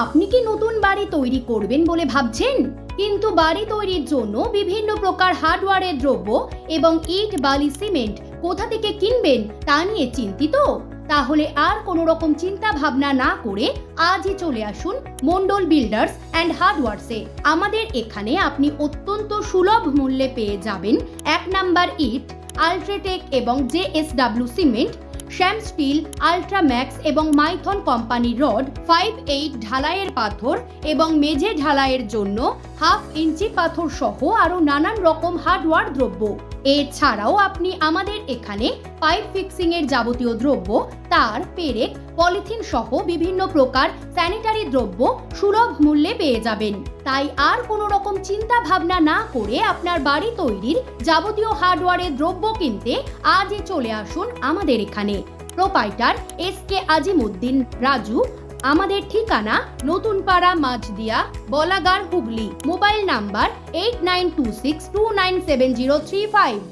আপনি কি নতুন বাড়ি তৈরি করবেন বলে ভাবছেন? কিন্তু বাড়ি তৈরির জন্য বিভিন্ন প্রকার হার্ডওয়্যারের দ্রব্য এবং ইট, বালি, সিমেন্ট কোথা থেকে কিনবেন তা নিয়ে চিন্তিত? তাহলে আর কোনো রকম চিন্তা ভাবনা না করে আজই চলে আসুন মন্ডল বিল্ডার্স অ্যান্ড হার্ডওয়্যারসে। আমাদের এখানে আপনি অত্যন্ত সুলভ মূল্যে পেয়ে যাবেন 1 নাম্বার ইট, আল্ট্রাটেক এবং JSW সিমেন্ট, শ্যাম স্টিল, আল্ট্রাম্যাক্স এবং মাইথন কোম্পানির রড, 5/8 ঢালাইয়ের পাথর এবং মেঝে ঢালাইয়ের জন্য 1/2 ইঞ্চি পাথর সহ আরও নানান রকম হার্ডওয়্যার দ্রব্য। এছাড়াও আপনি আমাদের এখানে পাইপ ফিক্সিং এর যাবতীয় দ্রব্য, তার, পেরেক, পলিথিন সহ বিভিন্ন প্রকার স্যানিটারি দ্রব্য সুলভ মূল্যে পেয়ে যাবেন। তাই আর কোনো রকম চিন্তা ভাবনা না করে আপনার বাড়ি তৈরির যাবতীয় হার্ডওয়্যারের দ্রব্য কিনতে আজই চলে আসুন আমাদের এখানে। Proprietor SK Azimuddin Raju. আমাদের ঠিকানা নতুন পাড়া, মাঝদিয়া, বলাগার, হুগলি। Mobile number 8926297035।